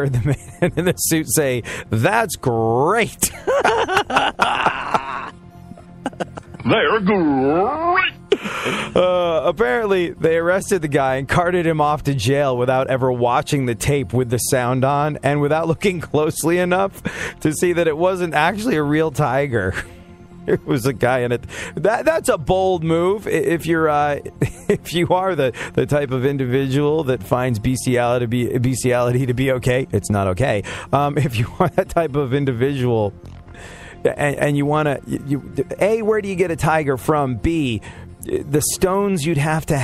heard the man in the suit say, "That's great." They're great. Apparently, they arrested the guy and carted him off to jail without ever watching the tape with the sound on and without looking closely enough to see that it wasn't actually a real tiger. It was a guy in it. That's a bold move. If you're, if you are the type of individual that finds bestiality to be okay, it's not okay. If you are that type of individual, and you want to, A, where do you get a tiger from? B, the stones you'd have to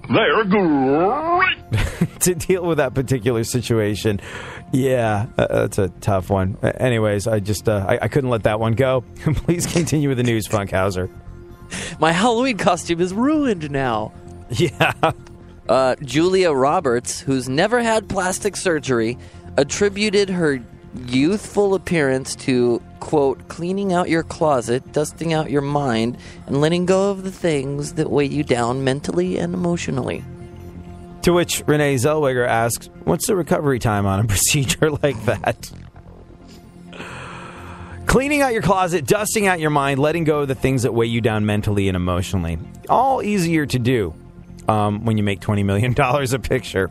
they're great. to deal with that particular situation. Yeah, that's a tough one. Anyways, I just I couldn't let that one go. Please continue with the news, Funkhauser. My Halloween costume is ruined now. Yeah. Julia Roberts, who's never had plastic surgery, attributed her youthful appearance to, quote, cleaning out your closet, dusting out your mind, and letting go of the things that weigh you down mentally and emotionally. To which Renee Zellweger asks, what's the recovery time on a procedure like that? Cleaning out your closet, dusting out your mind, letting go of the things that weigh you down mentally and emotionally. All easier to do when you make $20 million a picture.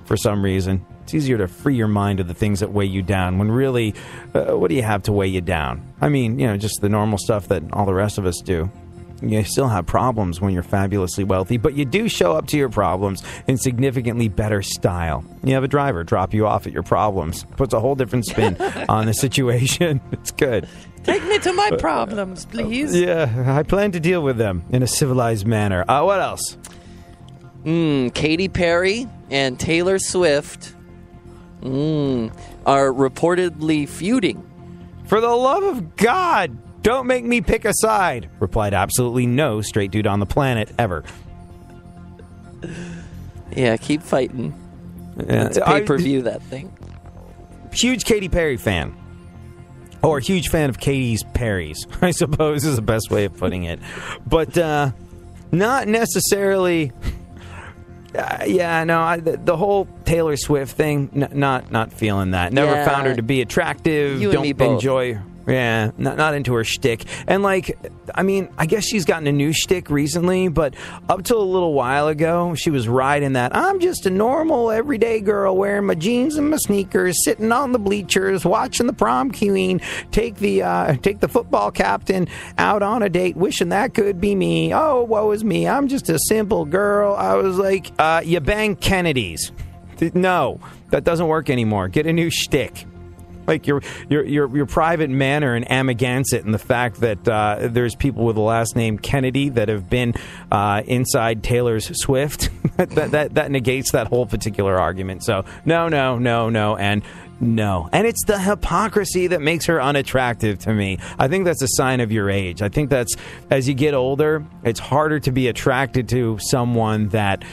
For some reason, it's easier to free your mind of the things that weigh you down when really, what do you have to weigh you down? I mean, just the normal stuff that all the rest of us do. You still have problems when you're fabulously wealthy, but you do show up to your problems in significantly better style. You have a driver drop you off at your problems. Puts a whole different spin on the situation. It's good. Take me to my problems, please. Yeah, I plan to deal with them in a civilized manner. What else? Katy Perry and Taylor Swift are reportedly feuding. For the love of God, don't make me pick a side, replied absolutely no straight dude on the planet ever. Yeah, keep fighting. Let's pay-per-view that thing. Huge Katy Perry fan. Or huge fan of Katy's Perry's, I suppose is the best way of putting it. But not necessarily... the whole Taylor Swift thing, not feeling that. Never found her to be attractive. You and me both. Enjoy. Yeah, not into her shtick. And I guess she's gotten a new shtick recently, but up till a little while ago, she was riding that, I'm just a normal, everyday girl wearing my jeans and my sneakers, sitting on the bleachers, watching the prom queen take the football captain out on a date, wishing that could be me. Oh, woe is me. I'm just a simple girl. I was like, you bang Kennedys. No, that doesn't work anymore. Get a new shtick. Like your private manner in Amagansett and the fact that there's people with the last name Kennedy that have been inside Taylor's Swift, that negates that whole particular argument. So no, and no. And it's the hypocrisy that makes her unattractive to me. I think that's a sign of your age. I think that's, as you get older, it's harder to be attracted to someone that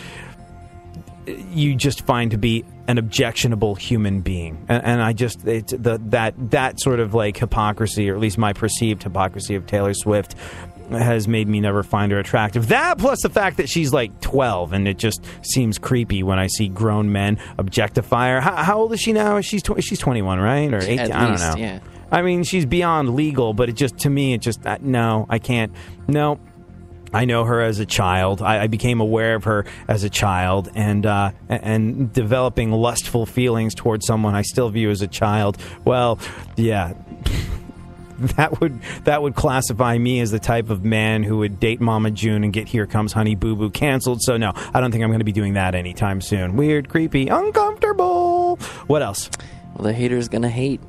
you just find to be an objectionable human being, and I just that sort of like hypocrisy, or at least my perceived hypocrisy of Taylor Swift, has made me never find her attractive. That plus the fact that she's like 12, and it just seems creepy when I see grown men objectify her. How old is she now? She's 21, right? Or 18? I don't know. Yeah. I mean, she's beyond legal, but to me, no, I can't. No. I know her as a child. I became aware of her as a child, and developing lustful feelings towards someone I still view as a child. Well, yeah, that would classify me as the type of man who would date Mama June and get Here Comes Honey Boo Boo canceled. So no, I don't think I'm going to be doing that anytime soon. Weird, creepy, uncomfortable. What else? Well, the hater's going to hate.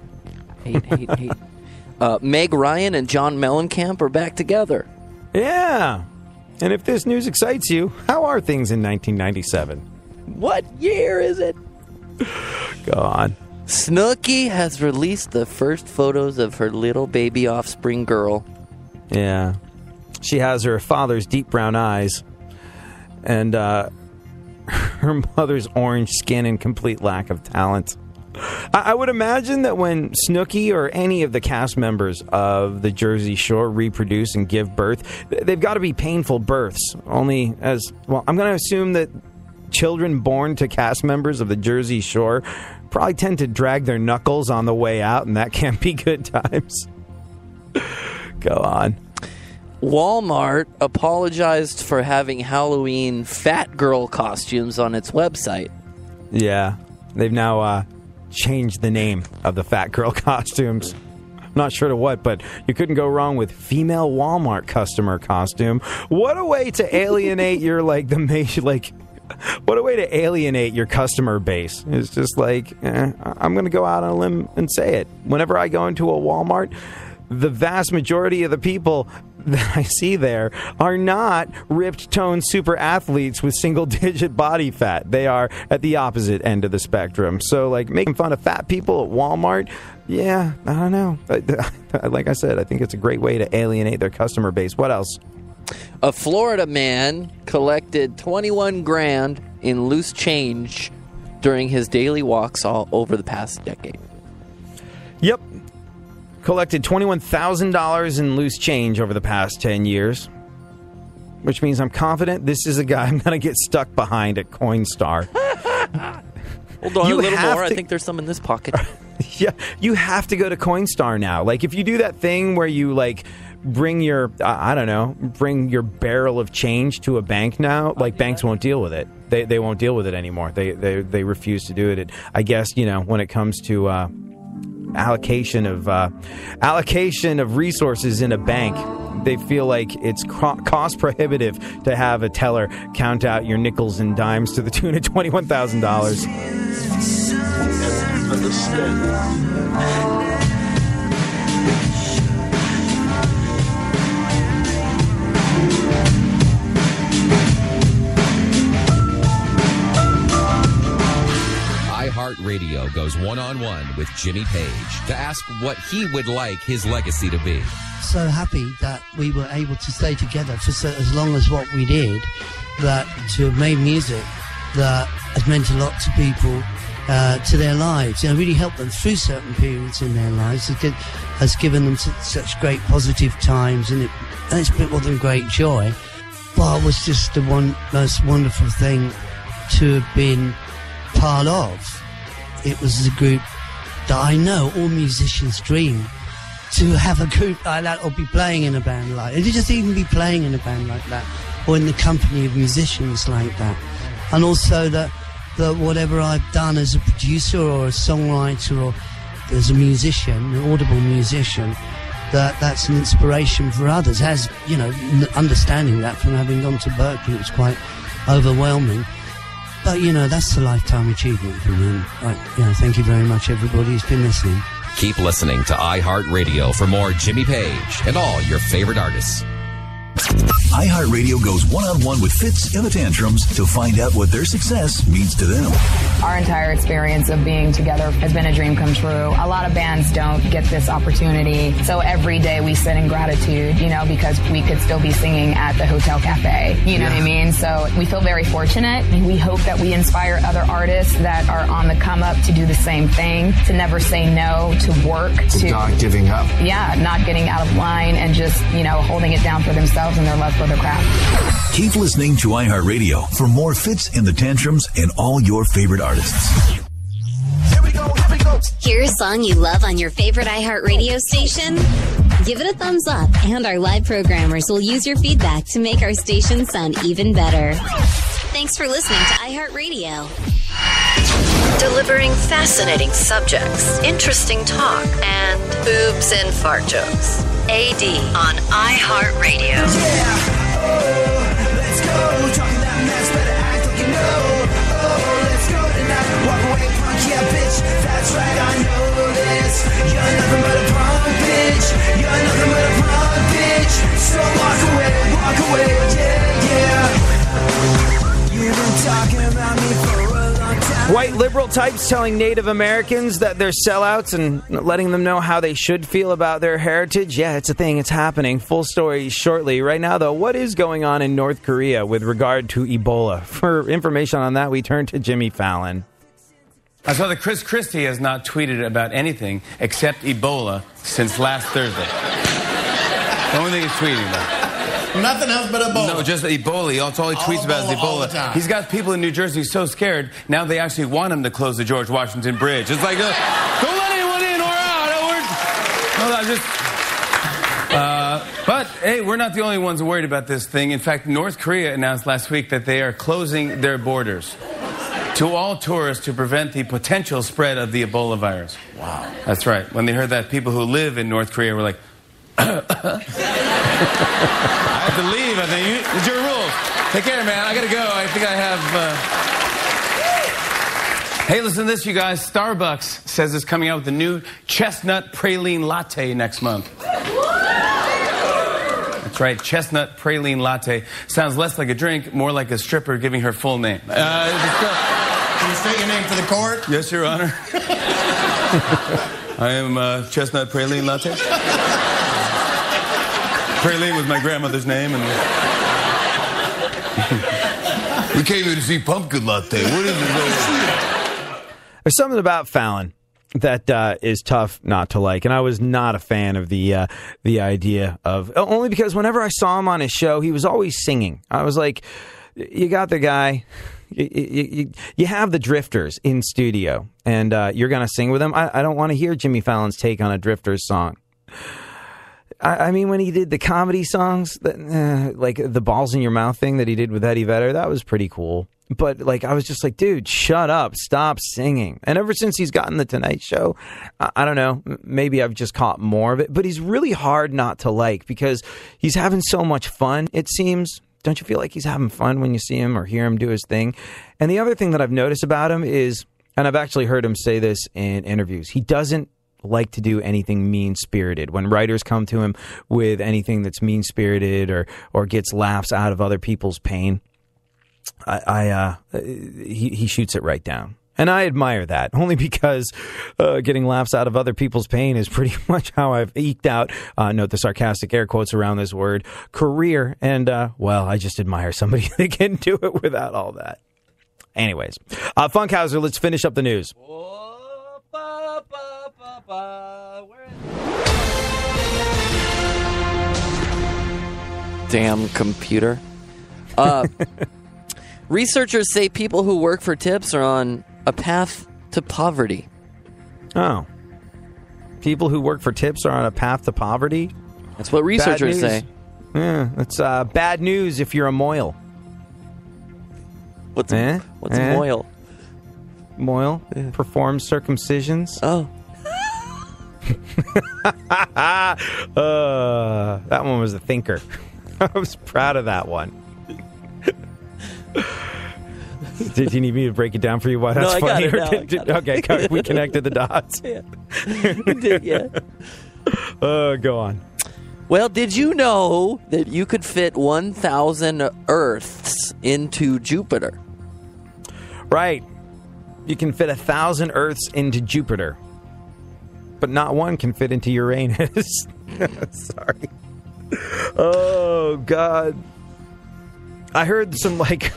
Meg Ryan and John Mellencamp are back together. Yeah. And if this news excites you, how are things in 1997? What year is it? Go on. Snooki has released the first photos of her little baby offspring girl. Yeah. She has her father's deep brown eyes and her mother's orange skin and complete lack of talent. I would imagine that when Snooki or any of the cast members of the Jersey Shore reproduce and give birth, they've got to be painful births. Only as, well, I'm going to assume that children born to cast members of the Jersey Shore probably tend to drag their knuckles on the way out, and that can't be good times. Go on. Walmart apologized for having Halloween fat girl costumes on its website. Yeah, they've now changed the name of the fat girl costumes. I'm not sure to what, but you couldn't go wrong with female Walmart customer costume. What a way to alienate your what a way to alienate your customer base. It's just like, I'm going to go out on a limb and say it. Whenever I go into a Walmart, the vast majority of the people that I see there are not ripped, toned super athletes with single-digit body fat. They are at the opposite end of the spectrum. So, like, making fun of fat people at Walmart, yeah, I don't know. Like I said, I think it's a great way to alienate their customer base. What else? A Florida man collected 21 grand in loose change during his daily walks all over the past decade. Yep. Collected $21,000 in loose change over the past 10 years, which means I'm confident this is a guy I'm going to get stuck behind at Coinstar. Hold on a little more. I think there's some in this pocket. Yeah, you have to go to Coinstar now. Like, if you do that thing where you, like, bring your, bring your barrel of change to a bank now, like, banks won't deal with it. They won't deal with it anymore. They refuse to do it. I guess, when it comes to allocation of resources in a bank, they feel like it's cost prohibitive to have a teller count out your nickels and dimes to the tune of $21,000. Radio goes one-on-one with Jimmy Page to ask what he would like his legacy to be. So happy that we were able to stay together for as long as what we did, that to have made music that has meant a lot to people, to their lives, really helped them through certain periods in their lives. It has given them such great positive times, and it's brought them great joy. But it was just the most wonderful thing to have been part of. It was a group that I know all musicians dream to have a group like that, or be playing in a band like that, or just even be playing in a band like that, or in the company of musicians like that. And also that whatever I've done as a producer or a songwriter or as a musician, an audible musician, that's an inspiration for others. As understanding that from having gone to Berkeley, it was quite overwhelming. But, that's the lifetime achievement for me. Thank you very much, everybody who's been listening. Keep listening to iHeartRadio for more Jimmy Page and all your favorite artists. iHeartRadio goes one-on-one with Fitz and the Tantrums to find out what their success means to them. Our entire experience of being together has been a dream come true. A lot of bands don't get this opportunity. So every day we sit in gratitude, because we could still be singing at the Hotel Cafe. You know what I mean? So we feel very fortunate. We hope that we inspire other artists that are on the come up to do the same thing, to never say no, to work, to not giving up. Yeah, not getting out of line and just, holding it down for themselves and their love for the craft. Keep listening to iHeartRadio for more Fitz and the Tantrums and all your favorite artists. Here we go. Hear a song you love on your favorite iHeartRadio station? Give it a thumbs up, and our live programmers will use your feedback to make our station sound even better. Thanks for listening to iHeartRadio. Delivering fascinating subjects, interesting talk, and boobs and fart jokes. AD on iHeartRadio. Yeah. Oh, let's go. Talking that mess, better act like you know. Oh, let's go tonight. Walk away, punk, yeah, bitch. That's right, I know this. You're nothing but a punk, bitch. You're nothing but a punk, bitch. So walk away, yeah. You've been talking about me for a long time. White liberal types telling Native Americans that they're sellouts and letting them know how they should feel about their heritage. Yeah, it's a thing. It's happening. Full story shortly. Right now, though, what is going on in North Korea with regard to Ebola? For information on that, we turn to Jimmy Fallon. I saw that Chris Christie has not tweeted about anything except Ebola since last Thursday. The only thing he's tweeting about. Nothing else but Ebola. No, just Ebola. That's all he tweets about is Ebola all the Ebola. time. He's got people in New Jersey so scared, now they actually want him to close the George Washington Bridge. It's like, don't let anyone in or out. But, hey, we're not the only ones worried about this thing. In fact, North Korea announced last week that they are closing their borders to all tourists to prevent the potential spread of the Ebola virus. Wow. That's right. When they heard that, people who live in North Korea were like, I have to leave, I think. It's your rules. Take care, man. I got to go. I think I have... Hey, listen to this, you guys. Starbucks says it's coming out with a new chestnut praline latte next month. That's right, chestnut praline latte. Sounds less like a drink, more like a stripper giving her full name. Can you state your name for the court? Yes, Your Honor. I am chestnut praline latte. Praline was my grandmother's name, and we came here to see pumpkin latte. What is it? There's something about Fallon that is tough not to like, and I was not a fan of the idea of, only because whenever I saw him on his show, he was always singing. I was like, you got the guy, you have the Drifters in studio, and you're gonna sing with them. I don't want to hear Jimmy Fallon's take on a Drifters song. I mean, when he did the comedy songs, like the balls in your mouth thing that he did with Eddie Vedder, that was pretty cool. But, like, I was just like, dude, shut up. Stop singing. And ever since he's gotten the Tonight Show, I don't know, maybe I've just caught more of it. But he's really hard not to like because he's having so much fun, it seems. Don't you feel like he's having fun when you see him or hear him do his thing? And the other thing that I've noticed about him is, and I've actually heard him say this in interviews, he doesn't like to do anything mean-spirited. When writers come to him with anything that's mean-spirited or gets laughs out of other people's pain, he shoots it right down. And I admire that, only because getting laughs out of other people's pain is pretty much how I've eked out, note the sarcastic air quotes around this word, career. And, well, I just admire somebody that can do it without all that. Anyways, Funkhauser, let's finish up the news. Damn computer. Researchers say people who work for tips are on a path to poverty. Oh. People who work for tips are on a path to poverty? That's what researchers say. Yeah, it's bad news if you're a moil. What's a moil? Moil? Yeah. Performs circumcisions. Oh. That one was a thinker. I was proud of that one. Did you need me to break it down for you why that's funny? Okay, we connected the dots. Yeah. We did, yeah. Go on. Well, did you know that you could fit 1,000 Earths into Jupiter? Right. You can fit 1,000 Earths into Jupiter. But not one can fit into Uranus. Sorry. Oh, God. I heard some like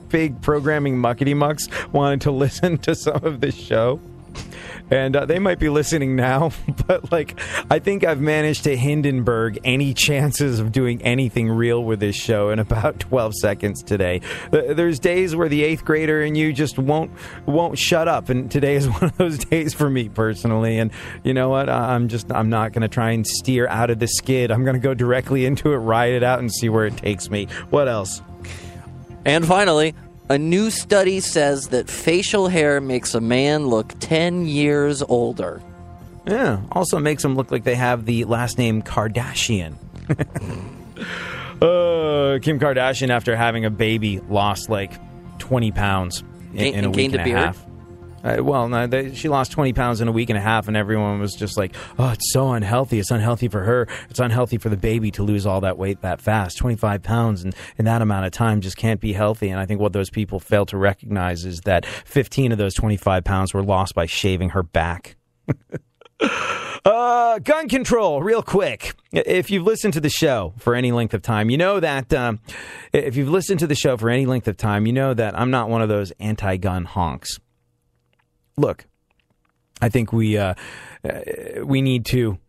big programming muckety mucks wanted to listen to some of this show, and they might be listening now. But like, I think I've managed to Hindenburg any chances of doing anything real with this show in about 12 seconds today. There's days where the 8th grader in you just won't shut up, and today is one of those days for me personally. And you know what? I'm not going to try and steer out of the skid. I'm going to go directly into it, ride it out, and see where it takes me. What else? And finally, a new study says that facial hair makes a man look 10 years older. Yeah, also makes them look like they have the last name Kardashian. Kim Kardashian, after having a baby, lost like 20 pounds in a week and a half. She lost 20 pounds in a week and a half, and everyone was just like, oh, it's so unhealthy. It's unhealthy for her. It's unhealthy for the baby to lose all that weight that fast. 25 pounds in that amount of time just can't be healthy. And I think what those people fail to recognize is that 15 of those 25 pounds were lost by shaving her back. Gun control, real quick. If you've listened to the show for any length of time, you know that I'm not one of those anti-gun honks. Look, I think we need to.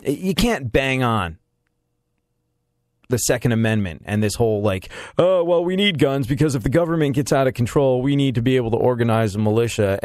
You can't bang on the Second Amendment and this whole like, oh, well, we need guns because if the government gets out of control, we need to be able to organize a militia.